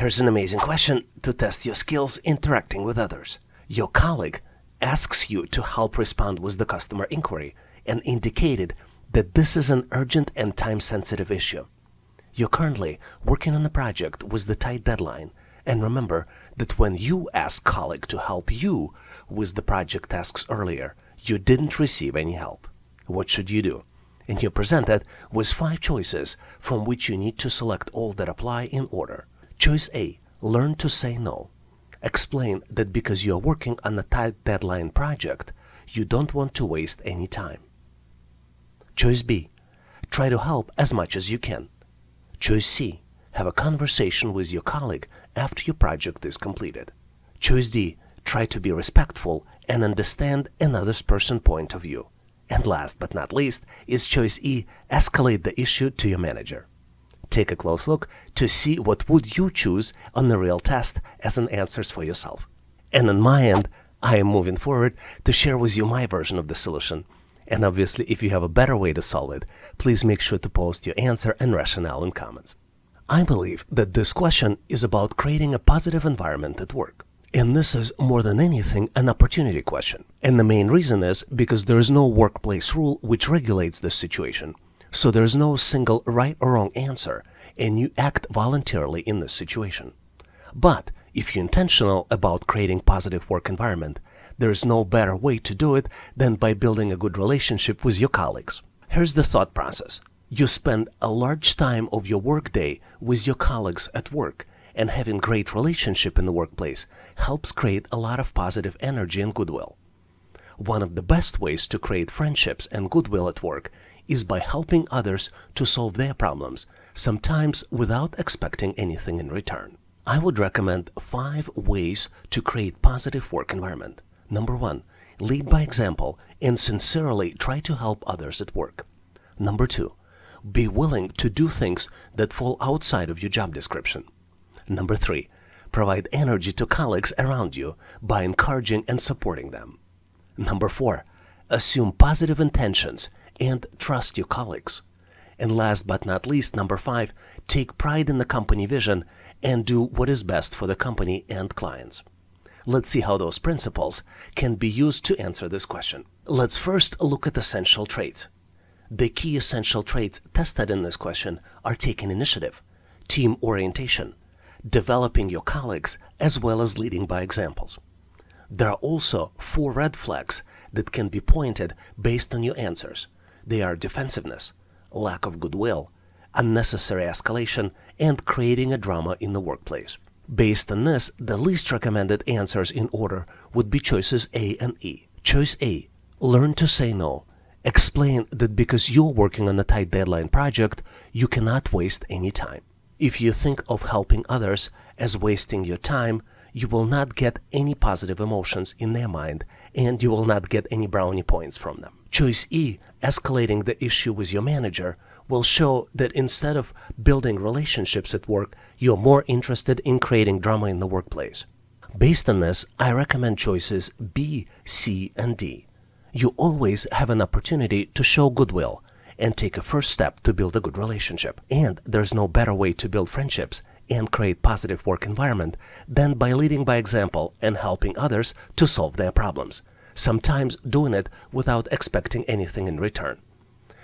Here's an amazing question to test your skills interacting with others. Your colleague asks you to help respond with the customer inquiry and indicated that this is an urgent and time-sensitive issue. You're currently working on a project with the tight deadline, and remember that when you asked colleague to help you with the project tasks earlier, you didn't receive any help. What should you do? And you're presented with 5 choices from which you need to select all that apply in order. Choice A. Learn to say no. Explain that because you're working on a tight deadline project, you don't want to waste any time. Choice B. Try to help as much as you can. Choice C. Have a conversation with your colleague after your project is completed. Choice D. Try to be respectful and understand another person's point of view. And last but not least is choice E. Escalate the issue to your manager. Take a close look to see what would you choose on the real test as an answers for yourself. And on my end, I am moving forward to share with you my version of the solution. And obviously, if you have a better way to solve it, please make sure to post your answer and rationale in comments. I believe that this question is about creating a positive environment at work. And this is more than anything an opportunity question. And the main reason is because there is no workplace rule which regulates this situation. So there is no single right or wrong answer, and you act voluntarily in this situation. But if you're intentional about creating positive work environment, there is no better way to do it than by building a good relationship with your colleagues. Here's the thought process. You spend a large time of your workday with your colleagues at work, and having great relationship in the workplace helps create a lot of positive energy and goodwill. One of the best ways to create friendships and goodwill at work is by helping others to solve their problems, sometimes without expecting anything in return. I would recommend 5 ways to create positive work environment. Number 1, lead by example and sincerely try to help others at work. Number 2, be willing to do things that fall outside of your job description. Number 3, provide energy to colleagues around you by encouraging and supporting them. Number 4, assume positive intentions and trust your colleagues. And last but not least, number 5, take pride in the company vision and do what is best for the company and clients. Let's see how those principles can be used to answer this question. Let's first look at essential traits. The key essential traits tested in this question are taking initiative, team orientation, developing your colleagues, as well as leading by examples. There are also 4 red flags that can be pointed based on your answers. They are defensiveness, lack of goodwill, unnecessary escalation, and creating a drama in the workplace. Based on this, the least recommended answers in order would be choices A and E. Choice A, learn to say no. Explain that because you're working on a tight deadline project, you cannot waste any time. If you think of helping others as wasting your time, you will not get any positive emotions in their mind, and you will not get any brownie points from them. Choice E, escalating the issue with your manager, will show that instead of building relationships at work, you're more interested in creating drama in the workplace. Based on this, I recommend choices B, C, and D. You always have an opportunity to show goodwill and take a first step to build a good relationship. And there's no better way to build friendships and create positive work environment than by leading by example and helping others to solve their problems, sometimes doing it without expecting anything in return.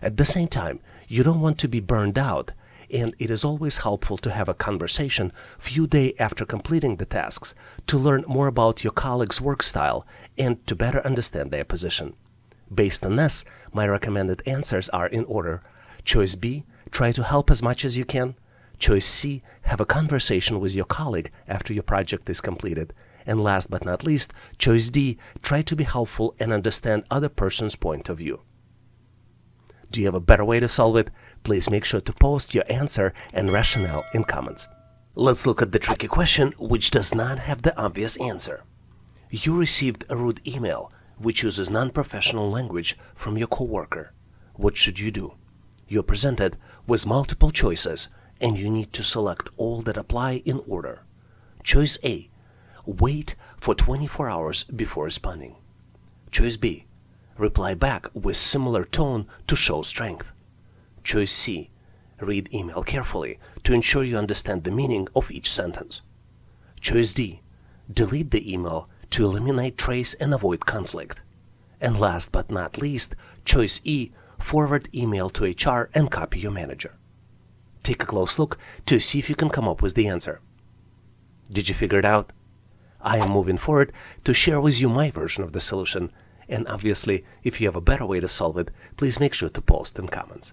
At the same time, you don't want to be burned out, and it is always helpful to have a conversation few days after completing the tasks to learn more about your colleagues' work style and to better understand their position. Based on this, my recommended answers are in order. Choice B, try to help as much as you can. Choice C, have a conversation with your colleague after your project is completed. And last but not least, choice D, try to be helpful and understand other person's point of view. Do you have a better way to solve it? Please make sure to post your answer and rationale in comments. Let's look at the tricky question which does not have the obvious answer. You received a rude email which uses non-professional language from your coworker. What should you do? You're presented with multiple choices and you need to select all that apply in order. Choice A, wait for 24 hours before responding. Choice B, reply back with similar tone to show strength. Choice C, Read email carefully to ensure you understand the meaning of each sentence. Choice D. Delete the email to eliminate trace and avoid conflict. And last but not least, choice E. Forward email to HR and copy your manager. Take a close look to see if you can come up with the answer. Did you figure it out? I am moving forward to share with you my version of the solution, and obviously, if you have a better way to solve it, please make sure to post in comments.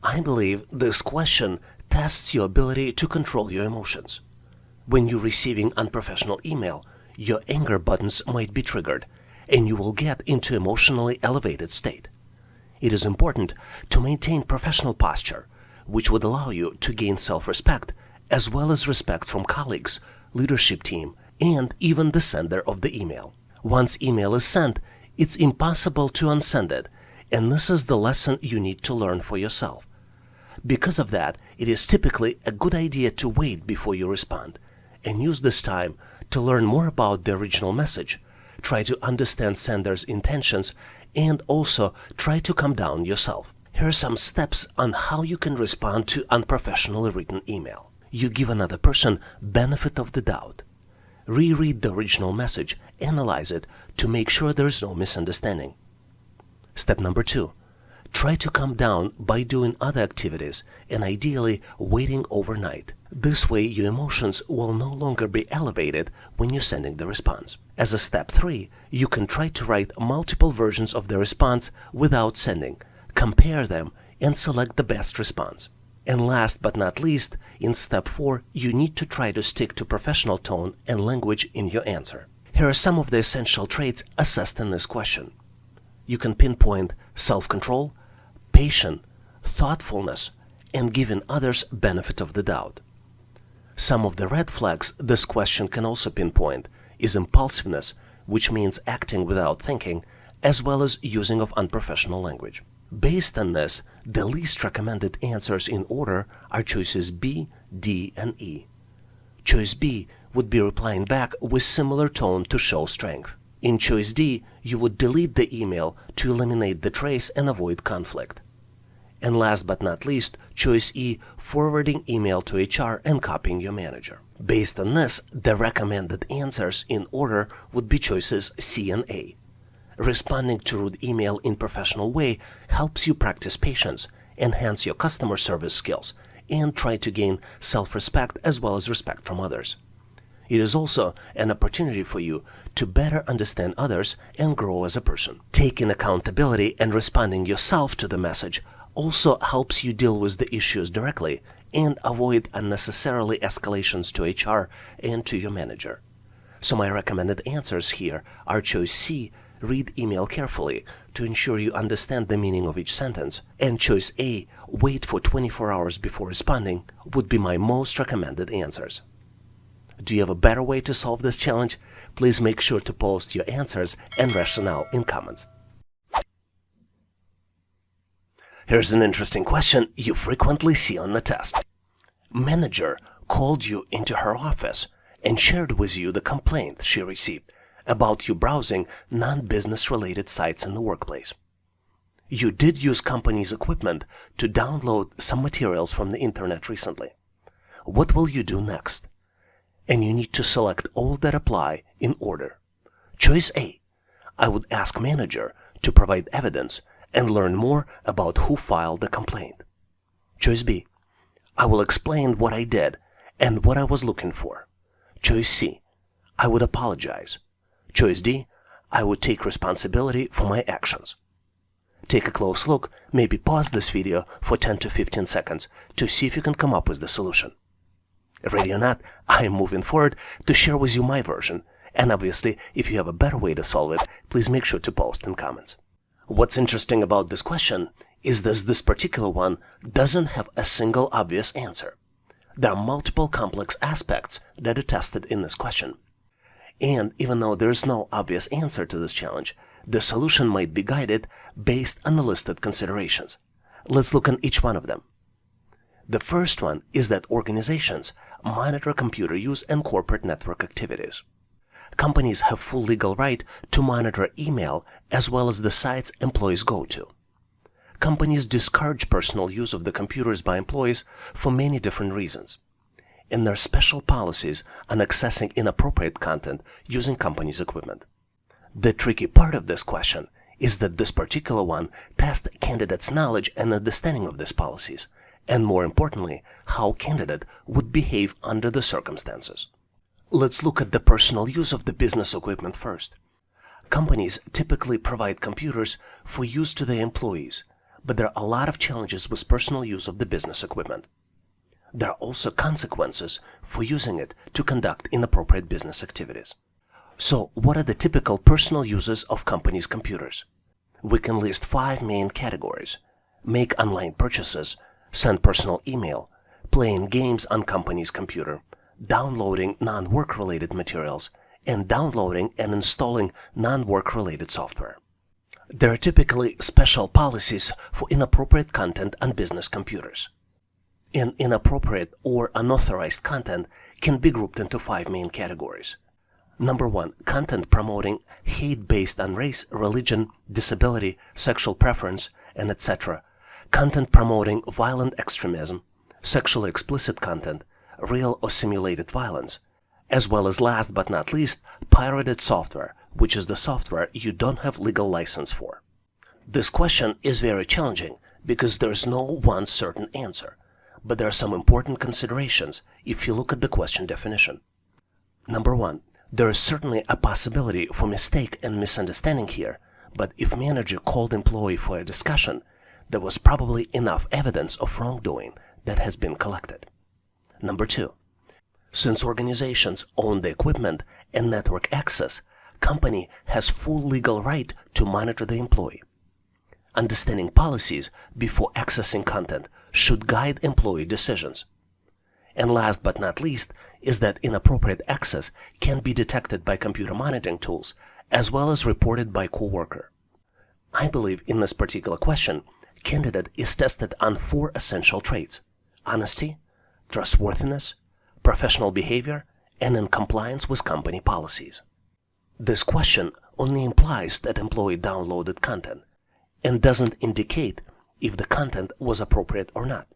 I believe this question tests your ability to control your emotions. When you're receiving unprofessional email, your anger buttons might be triggered, and you will get into emotionally elevated state. It is important to maintain professional posture, which would allow you to gain self-respect, as well as respect from colleagues, leadership team, and even the sender of the email. Once email is sent, it's impossible to unsend it, and this is the lesson you need to learn for yourself. Because of that, it is typically a good idea to wait before you respond, and use this time to learn more about the original message, try to understand sender's intentions, and also try to calm down yourself. Here are some steps on how you can respond to unprofessionally written email. You give another person benefit of the doubt. Reread the original message, analyze it to make sure there is no misunderstanding. Step number 2. Try to calm down by doing other activities and ideally waiting overnight. This way your emotions will no longer be elevated when you're sending the response. As a step 3, you can try to write multiple versions of the response without sending, compare them, and select the best response. And last but not least, in step 4, you need to try to stick to professional tone and language in your answer. Here are some of the essential traits assessed in this question. You can pinpoint self-control, patience, thoughtfulness, and giving others benefit of the doubt. Some of the red flags this question can also pinpoint is impulsiveness, which means acting without thinking, as well as using of unprofessional language. Based on this, the least recommended answers in order are choices B, D, and E. Choice B would be replying back with similar tone to show strength. In choice D, you would delete the email to eliminate the trace and avoid conflict. And last but not least, choice E, forwarding email to HR and copying your manager. Based on this, the recommended answers in order would be choices C and A. Responding to rude email in professional way helps you practice patience, enhance your customer service skills, and try to gain self-respect as well as respect from others. It is also an opportunity for you to better understand others and grow as a person. Taking accountability and responding yourself to the message also helps you deal with the issues directly and avoid unnecessarily escalations to HR and to your manager. So my recommended answers here are choice C, read email carefully to ensure you understand the meaning of each sentence, and choice A, wait for 24 hours before responding, would be my most recommended answers. Do you have a better way to solve this challenge? Please make sure to post your answers and rationale in comments. Here's an interesting question you frequently see on the test. Manager called you into her office and shared with you the complaint she received about you browsing non-business related sites in the workplace. You did use company's equipment to download some materials from the internet recently. What will you do next? And you need to select all that apply in order. Choice A, I would ask manager to provide evidence and learn more about who filed the complaint. Choice B, I will explain what I did and what I was looking for. Choice C, I would apologize. Choice D, I would take responsibility for my actions. Take a close look, maybe pause this video for 10 to 15 seconds to see if you can come up with the solution. Ready or not, I am moving forward to share with you my version, and obviously, if you have a better way to solve it, please make sure to post in comments. What's interesting about this question is that this particular one doesn't have a single obvious answer. There are multiple complex aspects that are tested in this question. And even though there is no obvious answer to this challenge, the solution might be guided based on the listed considerations. Let's look at each one of them. The first one is that organizations monitor computer use and corporate network activities. Companies have full legal right to monitor email as well as the sites employees go to. companies discourage personal use of the computers by employees for many different reasons. And there are special policies on accessing inappropriate content using companies' equipment. The tricky part of this question is that this particular one tests candidates' knowledge and understanding of these policies, and more importantly, how candidate would behave under the circumstances. Let's look at the personal use of the business equipment first. Companies typically provide computers for use to their employees, but there are a lot of challenges with personal use of the business equipment. There are also consequences for using it to conduct inappropriate business activities. So, what are the typical personal uses of companies' computers? We can list 5 main categories: make online purchases, send personal email, playing games on company's computer, downloading non-work related materials, and downloading and installing non-work related software. There are typically special policies for inappropriate content on business computers. Inappropriate or unauthorized content can be grouped into 5 main categories. Number 1, content promoting hate based on race, religion, disability, sexual preference, and etc. Content promoting violent extremism, sexually explicit content, real or simulated violence, as well as, last but not least, pirated software, which is the software you don't have legal license for. This question is very challenging because there's no one certain answer, but there are some important considerations if you look at the question definition. Number 1, there is certainly a possibility for mistake and misunderstanding here, but if manager called employee for a discussion, there was probably enough evidence of wrongdoing that has been collected. Number 2, since organizations own the equipment and network access, company has full legal right to monitor the employee. Understanding policies before accessing content should guide employee decisions. And last but not least is that inappropriate access can be detected by computer monitoring tools as well as reported by coworker. I believe in this particular question, candidate is tested on 4 essential traits: honesty, trustworthiness, professional behavior, and in compliance with company policies. This question only implies that employee downloaded content and doesn't indicate if the content was appropriate or not.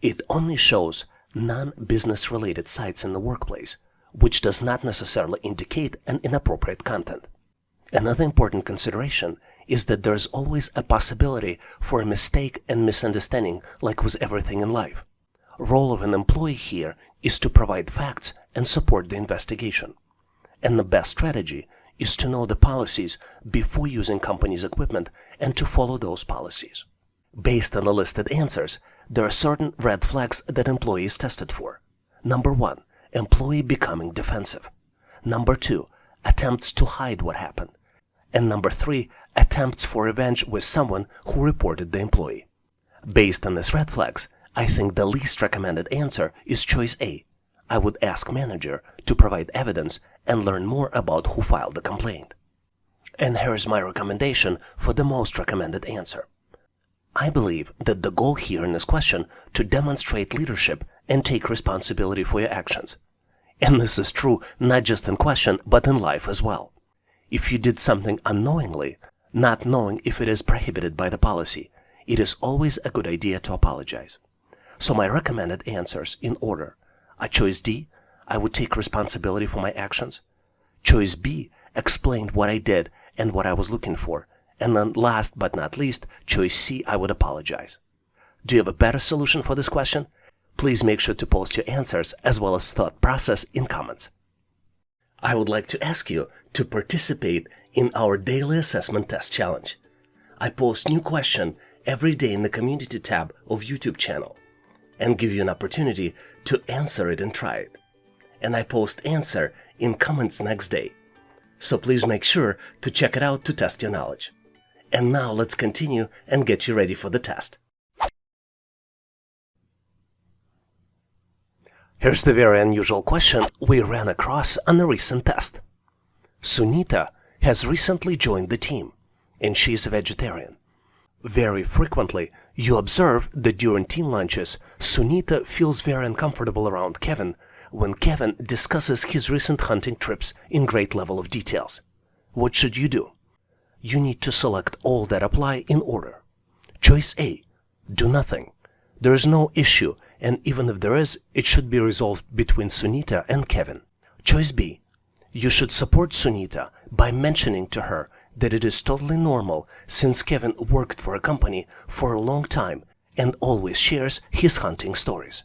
It only shows non-business related sites in the workplace, which does not necessarily indicate an inappropriate content. Another important consideration is that there is always a possibility for a mistake and misunderstanding, like with everything in life. Role of an employee here is to provide facts and support the investigation. And the best strategy is to know the policies before using company's equipment and to follow those policies. Based on the listed answers, there are certain red flags that employee is tested for. Number 1, employee becoming defensive. Number 2, attempts to hide what happened. And number 3, attempts for revenge with someone who reported the employee. Based on these red flags, I think the least recommended answer is choice A. I would ask manager to provide evidence and learn more about who filed the complaint. And here is my recommendation for the most recommended answer. I believe that the goal here in this question to demonstrate leadership and take responsibility for your actions. And this is true not just in question, but in life as well. If you did something unknowingly, not knowing if it is prohibited by the policy, it is always a good idea to apologize. So my recommended answers in order are choice D, I would take responsibility for my actions. Choice B, explained what I did and what I was looking for. And then last but not least, choice C, I would apologize. Do you have a better solution for this question? Please make sure to post your answers as well as thought process in comments. I would like to ask you to participate in our daily assessment test challenge. I post new question every day in the community tab of YouTube channel and give you an opportunity to answer it and try it. And I post answer in comments next day. So please make sure to check it out to test your knowledge. And now let's continue and get you ready for the test. Here's the very unusual question we ran across on a recent test. Sunita has recently joined the team, and she is a vegetarian. Very frequently, you observe that during team lunches, Sunita feels very uncomfortable around Kevin when Kevin discusses his recent hunting trips in great level of details. What should you do? You need to select all that apply in order. Choice A. Do nothing. There is no issue, and even if there is, it should be resolved between Sunita and Kevin. Choice B. You should support Sunita by mentioning to her that it is totally normal since Kevin worked for a company for a long time and always shares his hunting stories.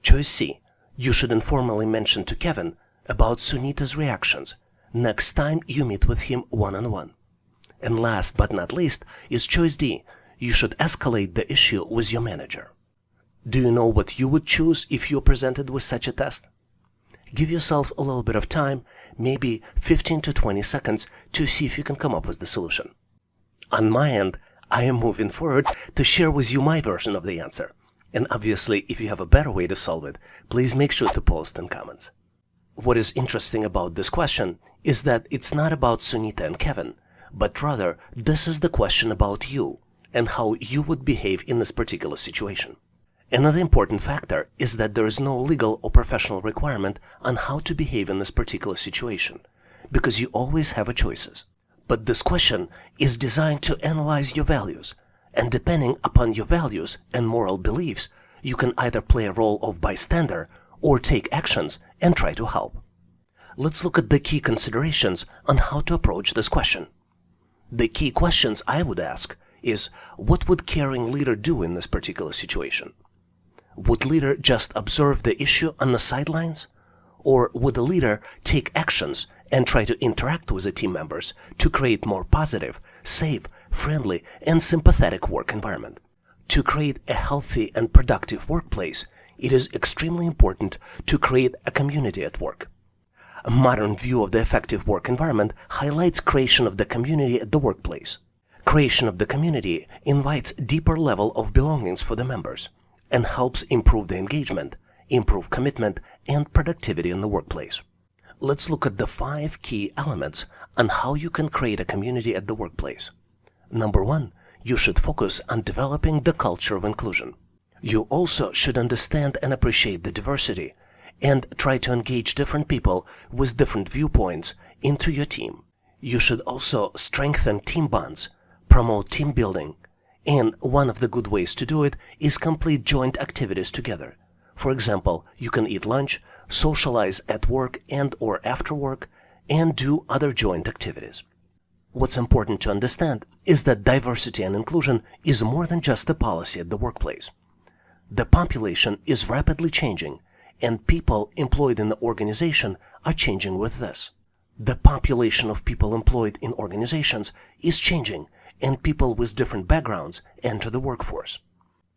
Choice C. You should informally mention to Kevin about Sunita's reactions next time you meet with him one-on-one. And last but not least is choice D. You should escalate the issue with your manager. Do you know what you would choose if you're presented with such a test? Give yourself a little bit of time, maybe 15 to 20 seconds, to see if you can come up with the solution. On my end, I am moving forward to share with you my version of the answer. And obviously, if you have a better way to solve it, please make sure to post in comments. What is interesting about this question is that it's not about Sunita and Kevin, but rather this is the question about you and how you would behave in this particular situation. Another important factor is that there is no legal or professional requirement on how to behave in this particular situation, because you always have choices. But this question is designed to analyze your values, and depending upon your values and moral beliefs, you can either play a role of bystander or take actions and try to help. Let's look at the key considerations on how to approach this question. The key questions I would ask is, what would caring leader do in this particular situation? Would leader just observe the issue on the sidelines? Or would a leader take actions and try to interact with the team members to create more positive, safe, friendly, and sympathetic work environment? To create a healthy and productive workplace, it is extremely important to create a community at work. A modern view of the effective work environment highlights creation of the community at the workplace. Creation of the community invites deeper level of belongings for the members and helps improve the engagement, improve commitment, and productivity in the workplace. Let's look at the 5 key elements on how you can create a community at the workplace. Number 1, you should focus on developing the culture of inclusion. You also should understand and appreciate the diversity and try to engage different people with different viewpoints into your team. You should also strengthen team bonds, promote team building, and one of the good ways to do it is complete joint activities together. For example, you can eat lunch, socialize at work and or after work, and do other joint activities. What's important to understand is that diversity and inclusion is more than just a policy at the workplace. The population is rapidly changing, and people employed in the organization are changing with this. The population of people employed in organizations is changing, and people with different backgrounds enter the workforce.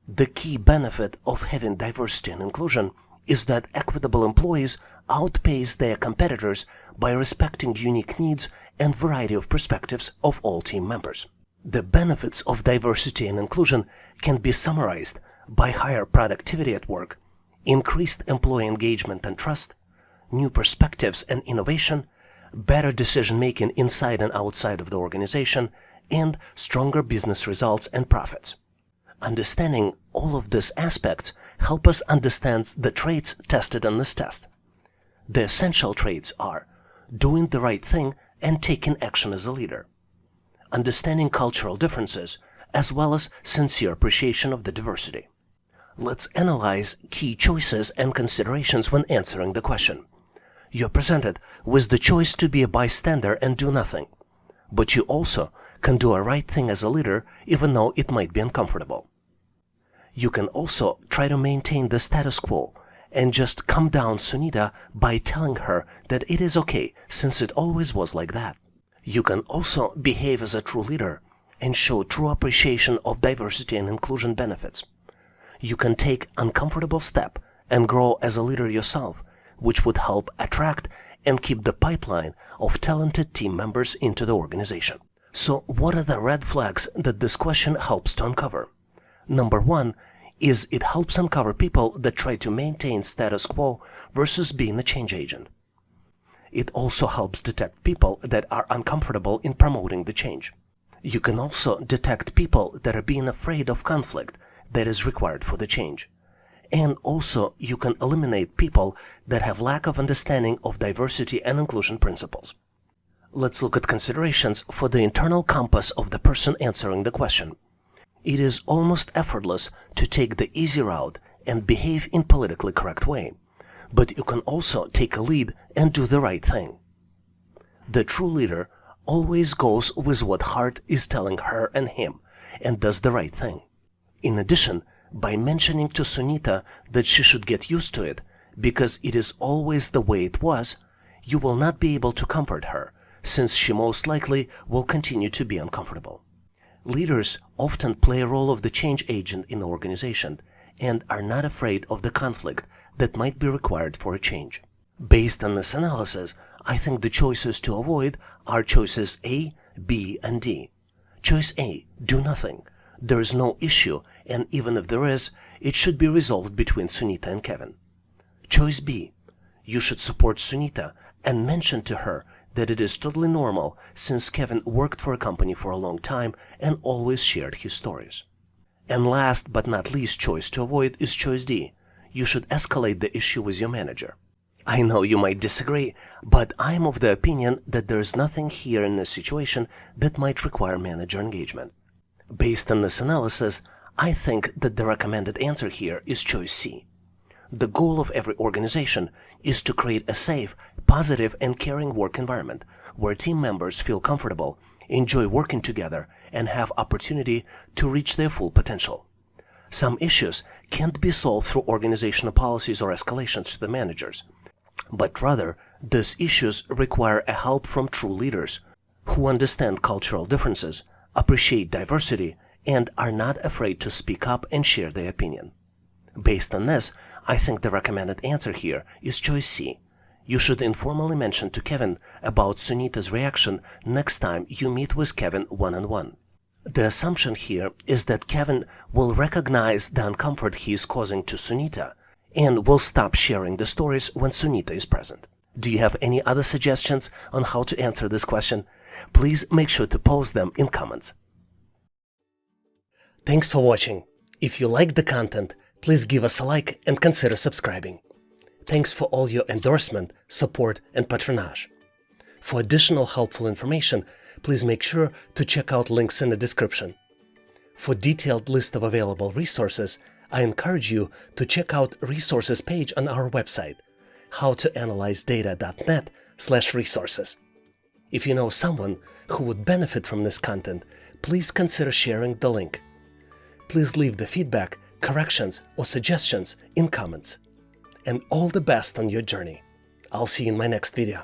The key benefit of having diversity and inclusion is that equitable employees outpace their competitors by respecting unique needs and variety of perspectives of all team members. The benefits of diversity and inclusion can be summarized by higher productivity at work, increased employee engagement and trust, new perspectives and innovation, better decision-making inside and outside of the organization, and stronger business results and profits. Understanding all of these aspects help us understand the traits tested on this test. The essential traits are doing the right thing and taking action as a leader, understanding cultural differences, as well as sincere appreciation of the diversity. Let's analyze key choices and considerations when answering the question. You're presented with the choice to be a bystander and do nothing, but you also can do a right thing as a leader even though it might be uncomfortable. You can also try to maintain the status quo and just calm down Sunita by telling her that it is okay since it always was like that. You can also behave as a true leader and show true appreciation of diversity and inclusion benefits. You can take uncomfortable step and grow as a leader yourself, which would help attract and keep the pipeline of talented team members into the organization. So what are the red flags that this question helps to uncover? Number 1 is it helps uncover people that try to maintain status quo versus being a change agent. It also helps detect people that are uncomfortable in promoting the change. You can also detect people that are being afraid of conflict that is required for the change. And also you can eliminate people that have lack of understanding of diversity and inclusion principles. Let's look at considerations for the internal compass of the person answering the question. It is almost effortless to take the easy route and behave in politically correct way, but you can also take a lead and do the right thing. The true leader always goes with what heart is telling her and him and does the right thing. In addition, by mentioning to Sunita that she should get used to it because it is always the way it was, you will not be able to comfort her, since she most likely will continue to be uncomfortable. Leaders often play a role of the change agent in the organization and are not afraid of the conflict that might be required for a change. Based on this analysis, I think the choices to avoid are choices A, B, and D. Choice A, do nothing. There is no issue, and even if there is, it should be resolved between Sunita and Kevin. Choice B, you should support Sunita and mention to her that it is totally normal since Kevin worked for a company for a long time and always shared his stories. And last but not least choice to avoid is choice D. You should escalate the issue with your manager. I know you might disagree, but I am of the opinion that there is nothing here in this situation that might require manager engagement. Based on this analysis, I think that the recommended answer here is choice C. The goal of every organization is to create a safe, positive, and caring work environment where team members feel comfortable, enjoy working together, and have opportunity to reach their full potential. Some issues can't be solved through organizational policies or escalations to the managers, but rather these issues require a help from true leaders who understand cultural differences, appreciate diversity, and are not afraid to speak up and share their opinion. Based on this, I think the recommended answer here is choice C. You should informally mention to Kevin about Sunita's reaction next time you meet with Kevin one-on-one. The assumption here is that Kevin will recognize the discomfort he is causing to Sunita and will stop sharing the stories when Sunita is present. Do you have any other suggestions on how to answer this question? Please make sure to post them in comments. Thanks for watching. If you liked the content, please give us a like and consider subscribing. Thanks for all your endorsement, support, and patronage. For additional helpful information, please make sure to check out links in the description. For detailed list of available resources, I encourage you to check out resources page on our website, howtoanalyzedata.net/resources. If you know someone who would benefit from this content, please consider sharing the link. Please leave the feedback, corrections, or suggestions in comments. And all the best on your journey. I'll see you in my next video.